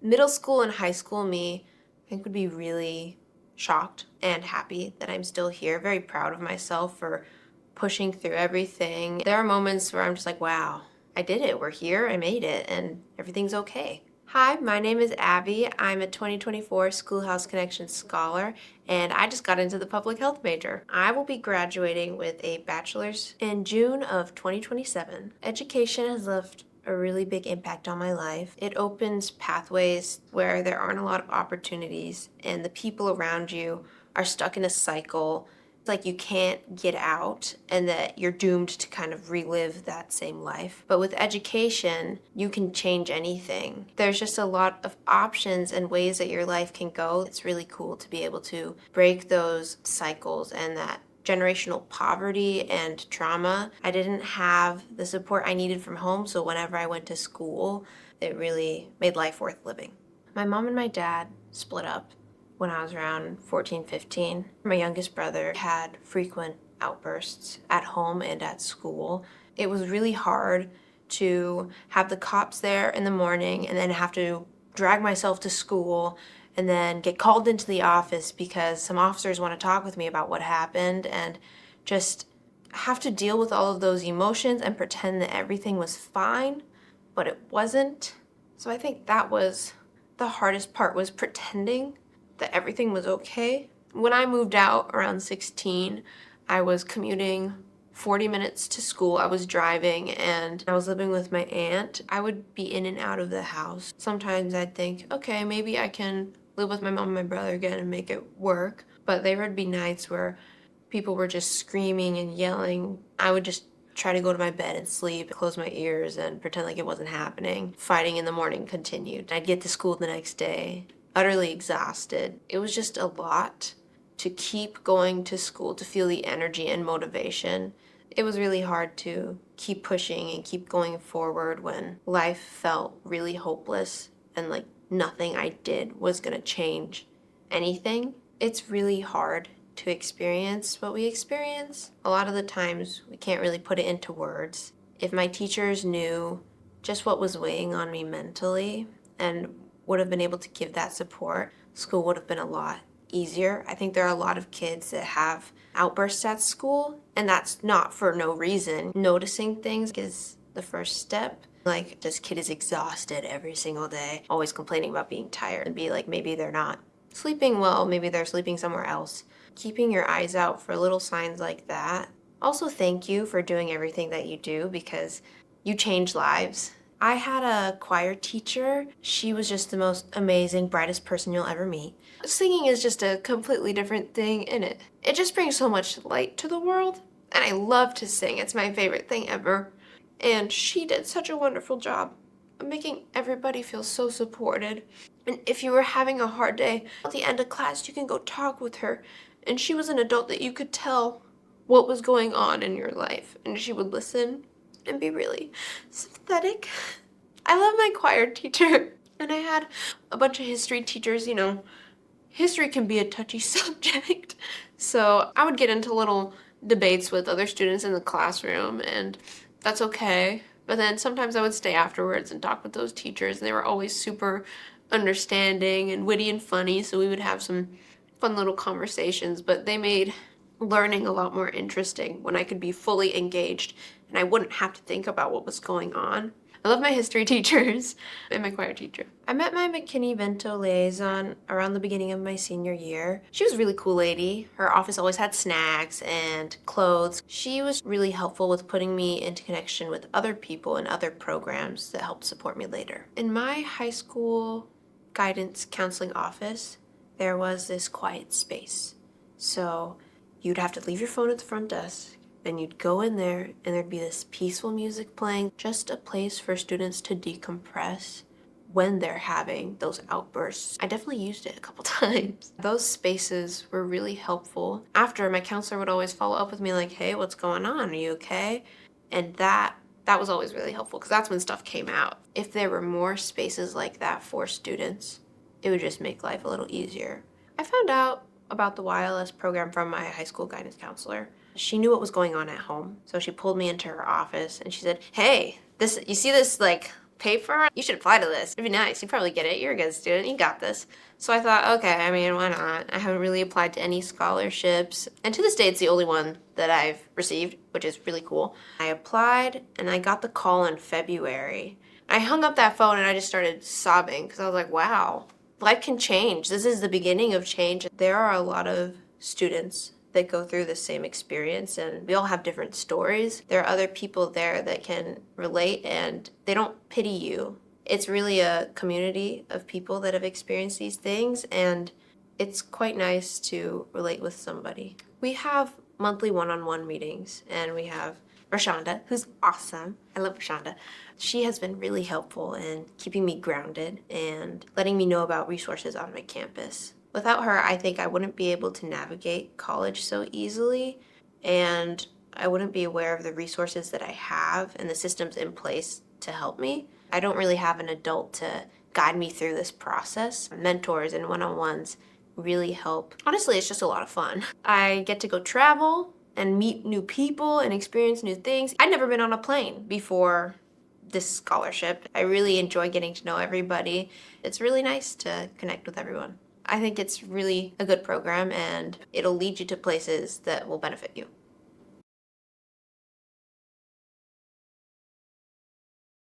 Middle school and high school me, I think, would be really shocked and happy that I'm still here, very proud of myself for pushing through everything. There are moments where I'm just like, wow, I did it, we're here, I made it, and everything's okay. Hi, my name is Abbie. I'm a 2024 SchoolHouse Connection Scholar, and I just got into the public health major. I will be graduating with a bachelor's in June of 2027. Education has left a really big impact on my life. It opens pathways where there aren't a lot of opportunities, and the people around you are stuck in a cycle. It's like you can't get out and that you're doomed to kind of relive that same life. But with education, you can change anything. There's just a lot of options and ways that your life can go. It's really cool to be able to break those cycles and that generational poverty and trauma. I didn't have the support I needed from home, so whenever I went to school, it really made life worth living. My mom and my dad split up when I was around 14, 15. My youngest brother had frequent outbursts at home and at school. It was really hard to have the cops there in the morning and then have to drag myself to school and then get called into the office because some officers want to talk with me about what happened, and just have to deal with all of those emotions and pretend that everything was fine, but it wasn't. So I think that was the hardest part, was pretending that everything was okay. When I moved out around 16, I was commuting 40 minutes to school. I was driving and I was living with my aunt. I would be in and out of the house. Sometimes I'd think, okay, maybe I can live with my mom and my brother again and make it work. But there would be nights where people were just screaming and yelling. I would just try to go to my bed and sleep, close my ears and pretend like it wasn't happening. Fighting in the morning continued. I'd get to school the next day, utterly exhausted. It was just a lot to keep going to school, to feel the energy and motivation. It was really hard to keep pushing and keep going forward when life felt really hopeless and like nothing I did was gonna change anything. It's really hard to experience what we experience. A lot of the times we can't really put it into words. If my teachers knew just what was weighing on me mentally and would have been able to give that support, school would have been a lot easier. I think there are a lot of kids that have outbursts at school, and that's not for no reason. Noticing things is the first step. Like, this kid is exhausted every single day, always complaining about being tired, and be like, maybe they're not sleeping well, maybe they're sleeping somewhere else. Keeping your eyes out for little signs like that. Also, thank you for doing everything that you do, because you change lives. I had a choir teacher. She was just the most amazing, brightest person you'll ever meet. Singing is just a completely different thing in it. It just brings so much light to the world, and I love to sing. It's my favorite thing ever. And she did such a wonderful job of making everybody feel so supported. And if you were having a hard day, at the end of class, you can go talk with her. And she was an adult that you could tell what was going on in your life, and she would listen and be really sympathetic. I love my choir teacher. And I had a bunch of history teachers. You know, history can be a touchy subject. So I would get into little debates with other students in the classroom, and that's okay. But then sometimes I would stay afterwards and talk with those teachers, and they were always super understanding and witty and funny, so we would have some fun little conversations, but they made learning a lot more interesting when I could be fully engaged and I wouldn't have to think about what was going on. I love my history teachers and my choir teacher. I met my McKinney-Vento liaison around the beginning of my senior year. She was a really cool lady. Her office always had snacks and clothes. She was really helpful with putting me into connection with other people and other programs that helped support me later. In my high school guidance counseling office, there was this quiet space. So you'd have to leave your phone at the front desk, and you'd go in there and there'd be this peaceful music playing, just a place for students to decompress when they're having those outbursts. I definitely used it a couple times. Those spaces were really helpful. After, my counselor would always follow up with me like, hey, what's going on? Are you okay? And that was always really helpful, because that's when stuff came out. If there were more spaces like that for students, it would just make life a little easier. I found out about the YLS program from my high school guidance counselor. She knew what was going on at home, so she pulled me into her office and she said, hey, you see this like paper? You should apply to this. It'd be nice. You probably get it. You're a good student. You got this. So I thought, okay, I mean, why not? I haven't really applied to any scholarships. And to this day, it's the only one that I've received, which is really cool. I applied and I got the call in February. I hung up that phone and I just started sobbing because I was like, wow, life can change. This is the beginning of change. There are a lot of students that go through the same experience, and we all have different stories. There are other people there that can relate, and they don't pity you. It's really a community of people that have experienced these things, and it's quite nice to relate with somebody. We have monthly one-on-one meetings, and we have Rashonda, who's awesome. I love Rashonda. She has been really helpful in keeping me grounded and letting me know about resources on my campus. Without her, I think I wouldn't be able to navigate college so easily, and I wouldn't be aware of the resources that I have and the systems in place to help me. I don't really have an adult to guide me through this process. Mentors and one-on-ones really help. Honestly, it's just a lot of fun. I get to go travel and meet new people and experience new things. I'd never been on a plane before this scholarship. I really enjoy getting to know everybody. It's really nice to connect with everyone. I think it's really a good program, and it'll lead you to places that will benefit you.